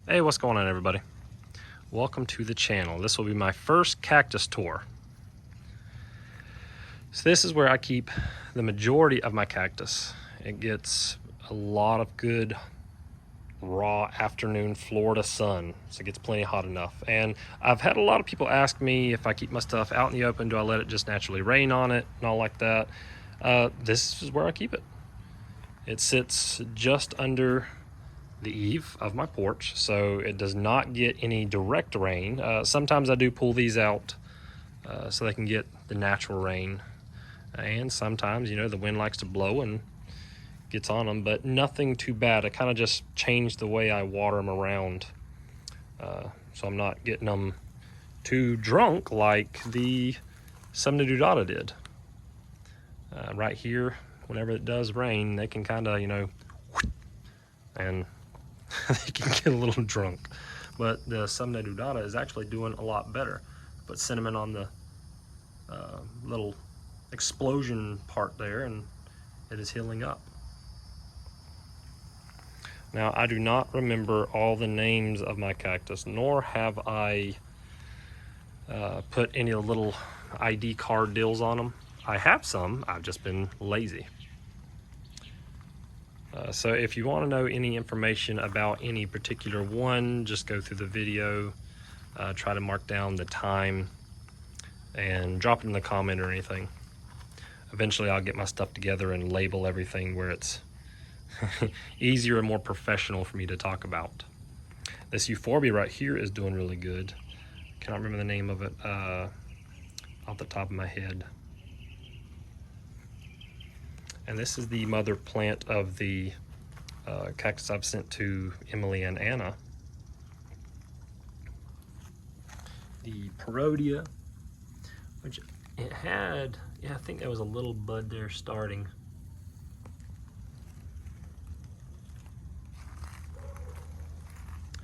Hey, what's going on, everybody? Welcome to the channel. This will be my first cactus tour. So this is where I keep the majority of my cactus. It gets a lot of good raw afternoon Florida sun, so it gets plenty hot enough. And I've had a lot of people ask me if I keep my stuff out in the open, do I let it just naturally rain on it and all like that. This is where I keep it. It sits just under the eave of my porch, so it does not get any direct rain. Sometimes I do pull these out so they can get the natural rain, and sometimes, you know, the wind likes to blow and gets on them, but nothing too bad. I kind of just changed the way I water them around, so I'm not getting them too drunk like the Subnidudata did. Right here, whenever it does rain, they can kind of, you know, and they can get a little drunk. But the Subnidudata is actually doing a lot better. Put cinnamon on the little explosion part there, and it is healing up. Now, I do not remember all the names of my cactus, nor have I put any of the little ID card deals on them. I have some, I've just been lazy. So if you want to know any information about any particular one, just go through the video, try to mark down the time, and drop it in the comment or anything. Eventually I'll get my stuff together and label everything where it's easier and more professional for me to talk about. This euphorbia right here is doing really good. Cannot remember the name of it off the top of my head. And this is the mother plant of the cactus I've sent to Emily and Anna. The Parodia, which it had, yeah, I think there was a little bud there starting.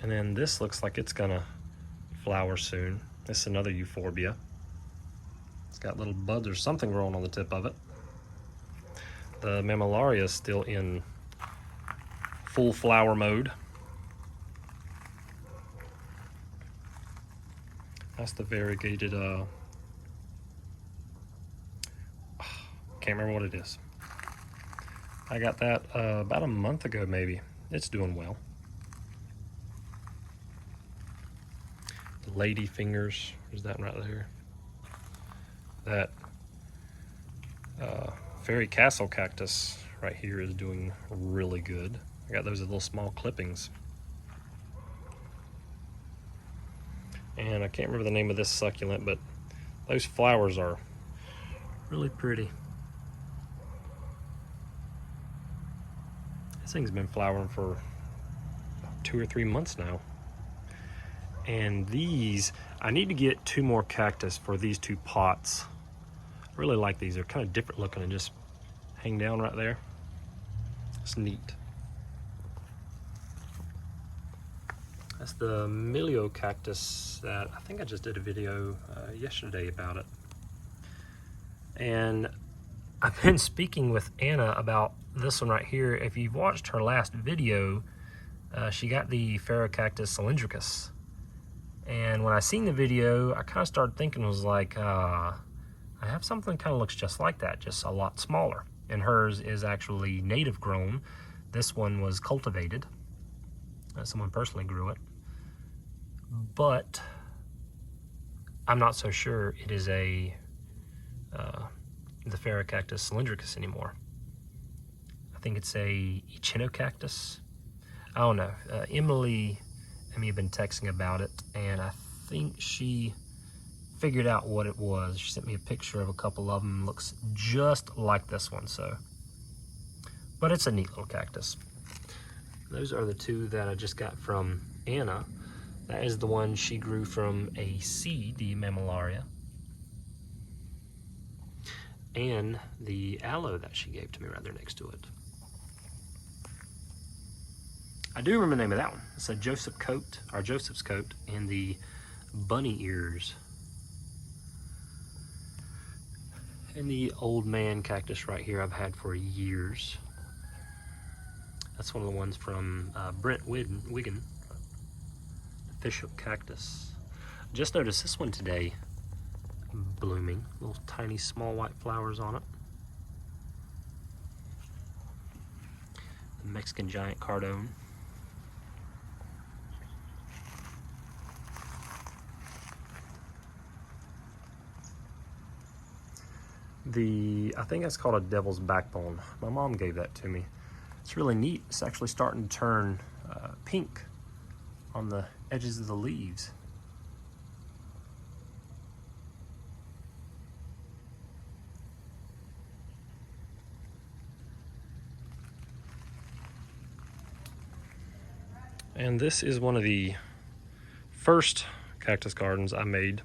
And then this looks like it's gonna flower soon. This is another euphorbia. It's got little buds or something growing on the tip of it. The mammillaria is still in full flower mode. That's the variegated, can't remember what it is. I got that about a month ago maybe. It's doing well. The lady fingers, is that right there? That Fairy Castle cactus right here is doing really good. I got those little small clippings. And I can't remember the name of this succulent, but those flowers are really pretty. This thing's been flowering for 2 or 3 months now. And these, I need to get 2 more cactus for these 2 pots. I really like these. They're kind of different looking and just hang down right there. It's neat. That's the Milio cactus that I think I just did a video yesterday about it. And I've been speaking with Anna about this one right here. If you've watched her last video, she got the Cactus cylindricus. And when I seen the video, I kind of started thinking, was like, I have something kind of looks just like that, just a lot smaller. And hers is actually native grown. This one was cultivated. Someone personally grew it. But I'm not so sure it is the Cactus cylindricus anymore. I think it's a echinocactus. I don't know. Emily and me have been texting about it, and I think she figured out what it was. She sent me a picture of a couple of them. Looks just like this one, so. But it's a neat little cactus. Those are the 2 that I just got from Anna. That is the one she grew from a seed, the mammillaria. And the aloe that she gave to me right there next to it. I do remember the name of that one. It's a Joseph's coat, and the bunny ears. And the old man cactus right here I've had for years. That's one of the ones from Brent Wiggin. artificial cactus. Just noticed this one today blooming, little tiny small white flowers on it. The Mexican giant cardone. I think that's called a devil's backbone. My mom gave that to me. It's really neat. It's actually starting to turn pink on the edges of the leaves. And this is one of the first cactus gardens I made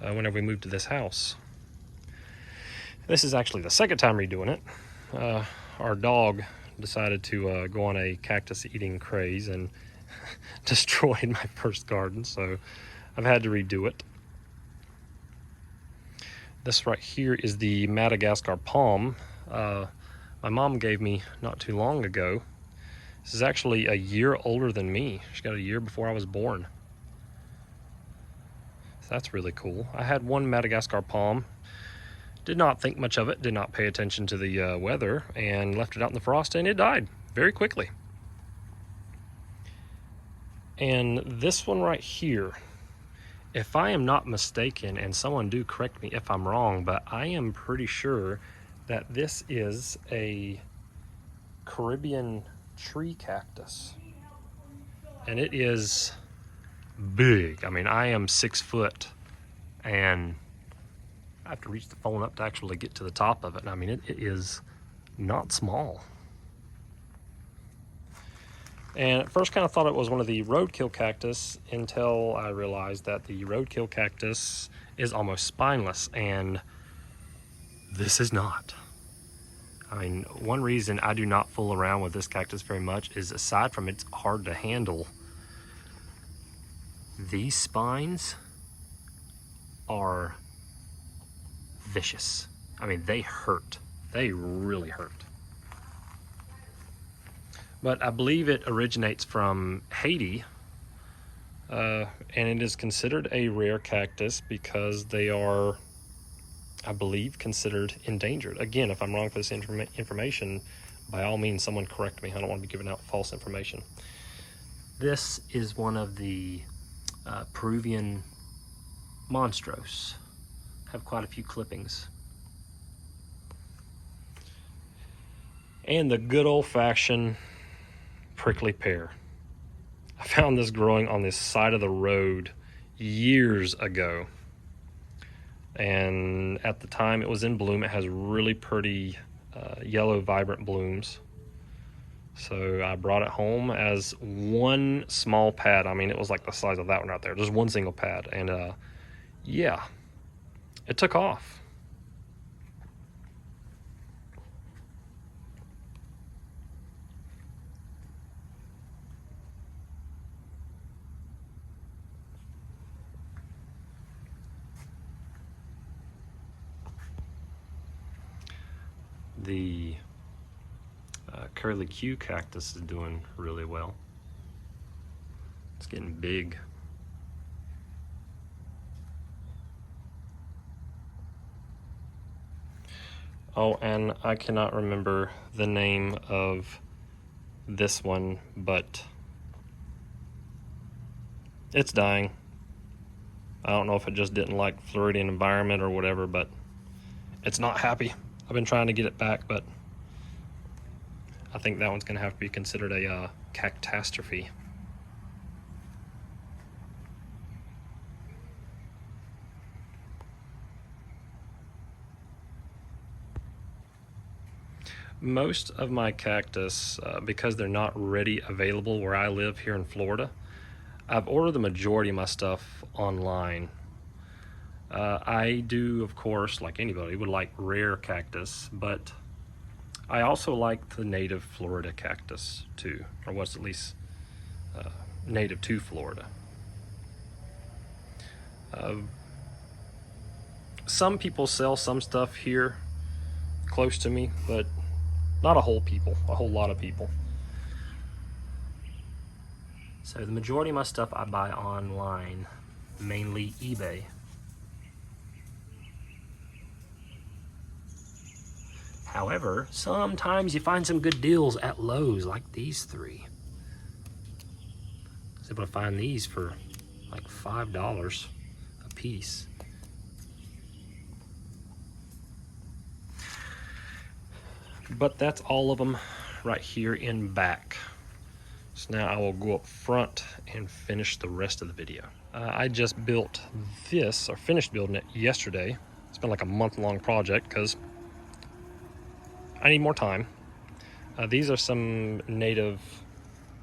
whenever we moved to this house. This is actually the second time redoing it. Our dog decided to go on a cactus eating craze and destroyed my first garden, so I've had to redo it. This right here is the Madagascar palm. My mom gave me not too long ago. This is actually a year older than me. She got a year before I was born. So that's really cool. I had one Madagascar palm. Did not think much of it, did not pay attention to the weather, and left it out in the frost, and it died very quickly. And this one right here, if I am not mistaken, and someone do correct me if I'm wrong, but I am pretty sure that this is a Caribbean tree cactus. And it is big. I mean, I am 6 foot, and I have to reach the phone up to actually get to the top of it. I mean, it is not small. And at first kind of thought it was one of the roadkill cactus until I realized that the roadkill cactus is almost spineless, and this is not. I mean, one reason I do not fool around with this cactus very much is, aside from it's hard to handle, these spines are vicious. I mean, they hurt. They really hurt. But I believe it originates from Haiti, and it is considered a rare cactus because they are, I believe, considered endangered. Again, if I'm wrong for this information, by all means, someone correct me. I don't want to be giving out false information. This is one of the Peruvian Monstrose. Have quite a few clippings. And the good old-fashioned prickly pear. I found this growing on this side of the road years ago. And at the time it was in bloom. It has really pretty yellow, vibrant blooms. So I brought it home as one small pad. I mean, it was like the size of that one right there. Just one single pad. And yeah. It took off. The curly Q cactus is doing really well. It's getting big. Oh, and I cannot remember the name of this one, but it's dying. I don't know if it just didn't like Floridian environment or whatever, but it's not happy. I've been trying to get it back, but I think that one's going to have to be considered a cactastrophe. Most of my cactus, because they're not ready available where I live here in Florida, I've ordered the majority of my stuff online. I do, of course, like anybody, would like rare cactus, but I also like the native Florida cactus too, or what's at least native to Florida. Some people sell some stuff here close to me, but not a whole lot of people. So the majority of my stuff I buy online, mainly eBay. However, sometimes you find some good deals at Lowe's, like these three. I was able to find these for like $5 a piece. But that's all of them right here in back. So now I will go up front and finish the rest of the video. I just built this, or finished building it yesterday. It's been like a month-long project because I need more time. These are some native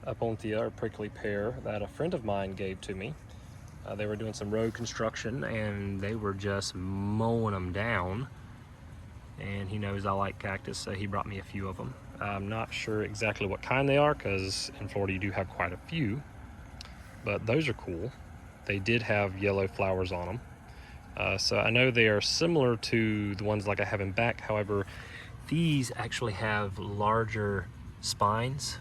Apontia, or prickly pear, that a friend of mine gave to me. They were doing some road construction and they were just mowing them down. And he knows I like cactus, so he brought me a few of them. I'm not sure exactly what kind they are because in Florida you do have quite a few, but those are cool. They did have yellow flowers on them. So I know they are similar to the ones like I have in back. However, these actually have larger spines,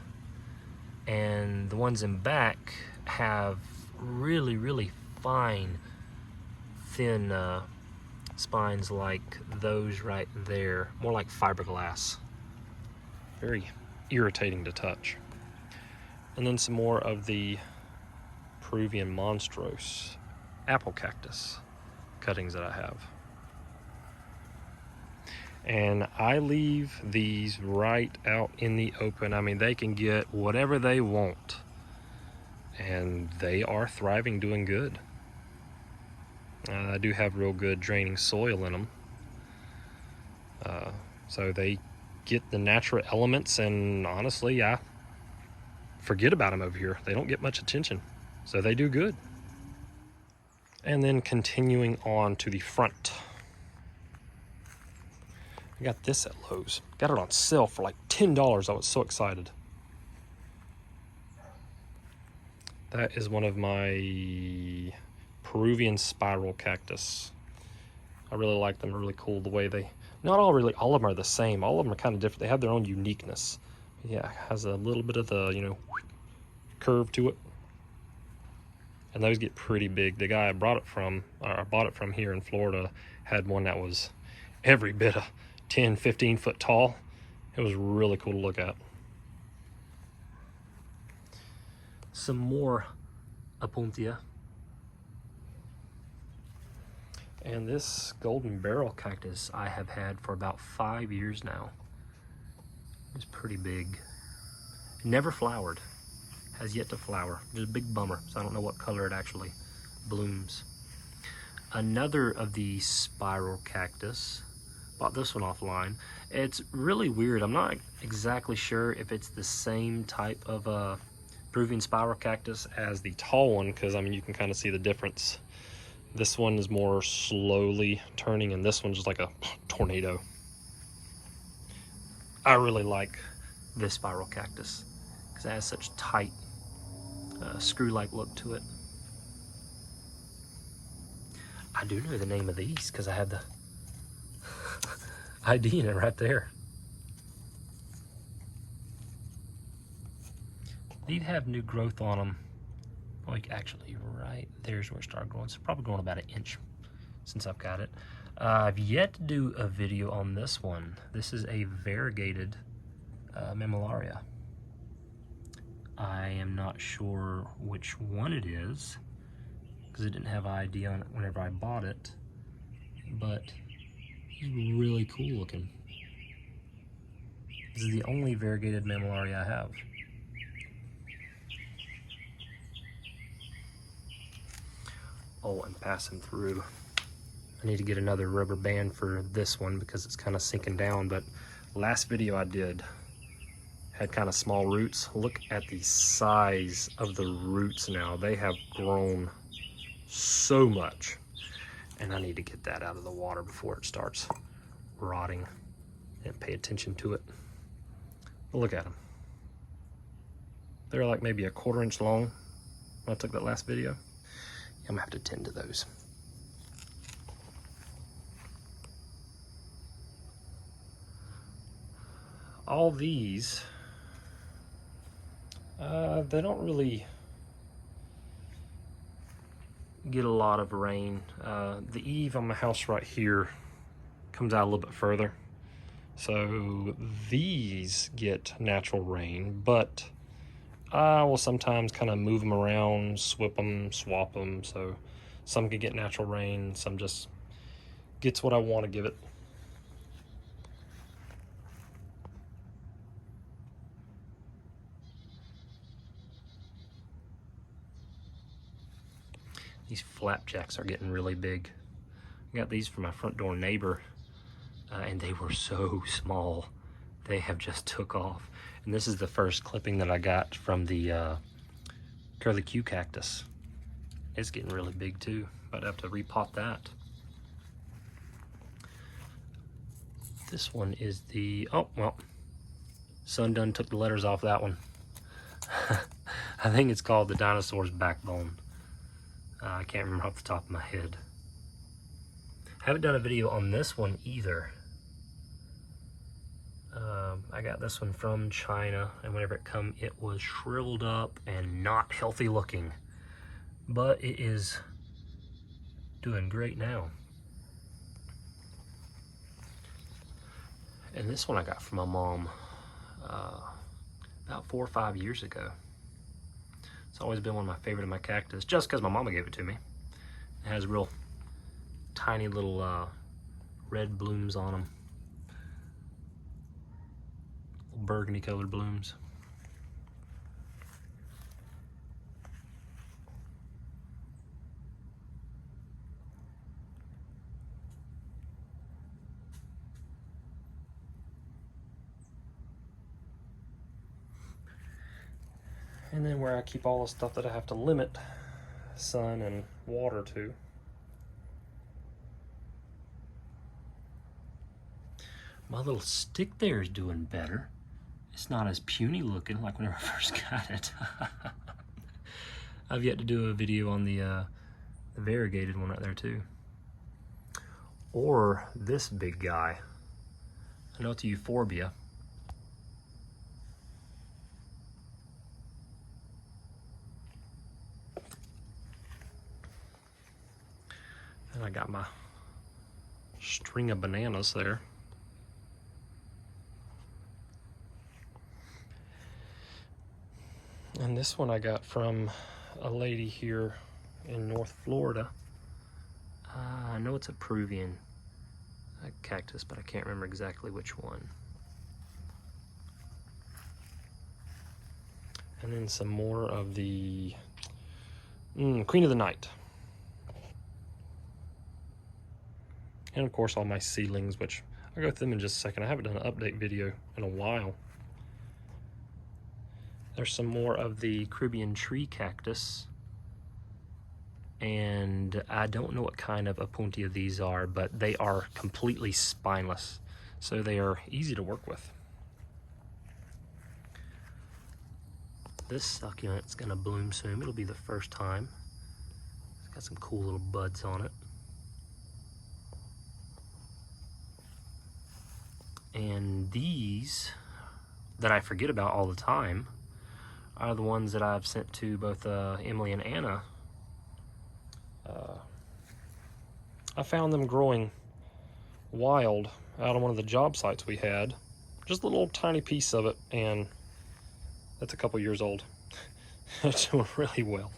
and the ones in back have really, really fine, thin spines like those right there, more like fiberglass. Very irritating to touch. And then some more of the Peruvian Monstrose apple cactus cuttings that I have. And I leave these right out in the open. I mean, they can get whatever they want, and they are thriving, doing good. I do have real good draining soil in them. So they get the natural elements, and honestly, I forget about them over here. They don't get much attention, so they do good. And then continuing on to the front. I got this at Lowe's. Got it on sale for like $10. I was so excited. That is one of my Peruvian spiral cactus. I really like them. They're really cool the way they, not all really, all of them are the same. All of them are kind of different. They have their own uniqueness. Yeah, it has a little bit of the, you know, curve to it. And those get pretty big. The guy I bought it from here in Florida had one that was every bit of 10, 15 foot tall. It was really cool to look at. Some more Apontia. And this golden barrel cactus I have had for about 5 years now. It's pretty big. It never flowered. Has yet to flower. Just a big bummer. So I don't know what color it actually blooms. Another of the spiral cactus. Bought this one offline. It's really weird. I'm not exactly sure if it's the same type of Peruvian spiral cactus as the tall one, because I mean you can kind of see the difference. This one is more slowly turning, and this one's just like a tornado. I really like this spiral cactus because it has such tight screw-like look to it. I do know the name of these because I had the ID in it right there. These have new growth on them. Like actually right there's where it started growing. It's probably grown about 1 inch since I've got it. I've yet to do a video on this one. This is a variegated mammillaria. I am not sure which one it is because it didn't have ID on it whenever I bought it, but it's really cool looking. This is the only variegated mammillaria I have. Oh, and passing through. I need to get another rubber band for this one because it's kind of sinking down, but last video I did had kind of small roots. Look at the size of the roots now. They have grown so much, and I need to get that out of the water before it starts rotting and pay attention to it. But look at them. They're like maybe 1/4 inch long when I took that last video. I'm gonna have to tend to those. All these, they don't really get a lot of rain. The eave on my house right here comes out a little bit further, so these get natural rain, but I will sometimes kind of move them around, swap them, so some can get natural rain, some just gets what I want to give it. These flapjacks are getting really big. I got these from my front door neighbor, and they were so small. They have just took off. And this is the first clipping that I got from the curlicue cactus. It's getting really big too, but I have to repot that. This one is the, oh, well, sun done took the letters off that one. I think it's called the dinosaur's backbone. I can't remember off the top of my head. Haven't done a video on this one either. I got this one from China, and whenever it come, it was shriveled up and not healthy looking. But it is doing great now. And this one I got from my mom about 4 or 5 years ago. It's always been one of my favorite of my cactus, just because my mama gave it to me. It has real tiny little red blooms on them. Little burgundy colored blooms. And then where I keep all the stuff that I have to limit sun and water to. My little stick there is doing better. It's not as puny looking like whenever I first got it. I've yet to do a video on the variegated one right there too. Or this big guy. I know it's a euphorbia. And I got my string of bananas there. And this one I got from a lady here in North Florida. I know it's a Peruvian cactus, but I can't remember exactly which one. And then some more of the Queen of the Night. And of course all my seedlings, which I'll go through them in just a second. I haven't done an update video in a while. There's some more of the Caribbean tree cactus. And I don't know what kind of Opuntia these are, but they are completely spineless. So they are easy to work with. This succulent's gonna bloom soon. It'll be the first time. It's got some cool little buds on it. And these that I forget about all the time are the ones that I've sent to both Emily and Anna. I found them growing wild out on one of the job sites we had. Just a little tiny piece of it, and that's a couple years old. It's doing really well.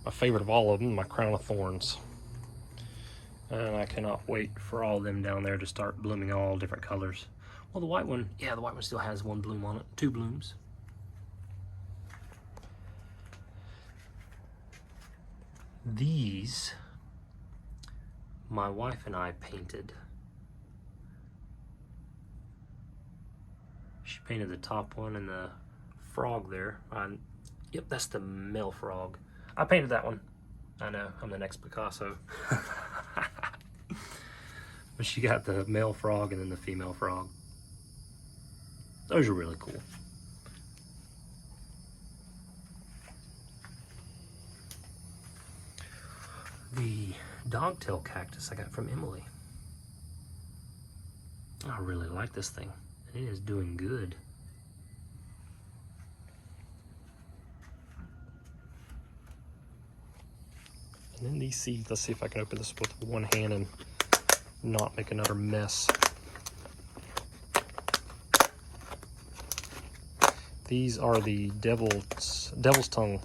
My favorite of all of them, my crown of thorns. And I cannot wait for all of them down there to start blooming all different colors. Well, the white one, yeah, the white one still has one bloom on it, 2 blooms. These, my wife and I painted. She painted the top one and the frog there. Yep, that's the male frog. I painted that one. I know, I'm the next Picasso. But she got the male frog and then the female frog. Those are really cool. The dogtail cactus I got from Emily. I really like this thing. It is doing good. And then these seeds, let's see if I can open this with one hand and not make another mess. These are the devil's tongue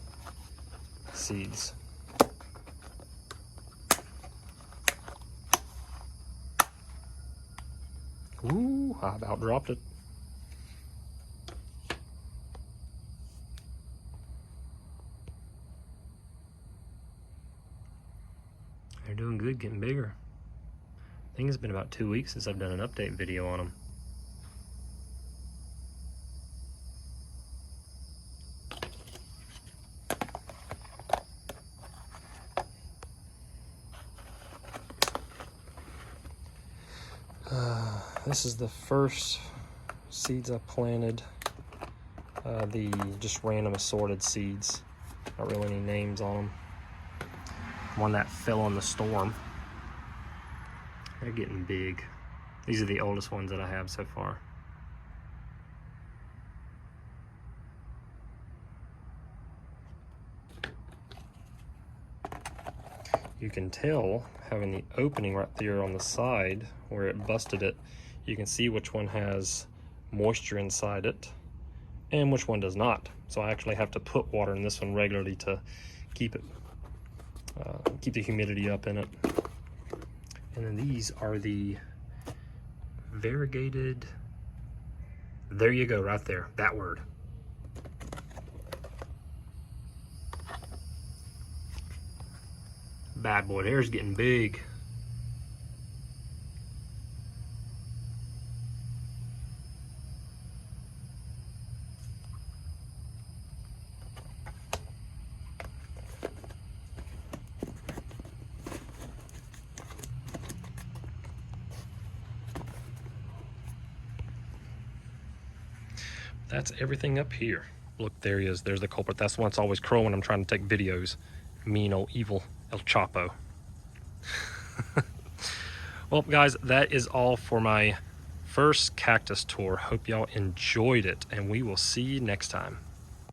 seeds. Ooh, I about dropped it. They're doing good, getting bigger. I think it's been about 2 weeks since I've done an update video on them. This is the first seeds I planted. The just random assorted seeds. Not really any names on them. One that fell on the storm. They're getting big. These are the oldest ones that I have so far. You can tell, having the opening right there on the side where it busted it, you can see which one has moisture inside it and which one does not. So I actually have to put water in this one regularly to keep it, keep the humidity up in it. And then these are the variegated, there you go, right there, that word. Bad boy, there's getting big. That's everything up here. Look, there he is. There's the culprit. That's the one that's always crowing when I'm trying to take videos. Mean old evil El Chapo. Well, guys, that is all for my first cactus tour. Hope y'all enjoyed it, and we will see you next time.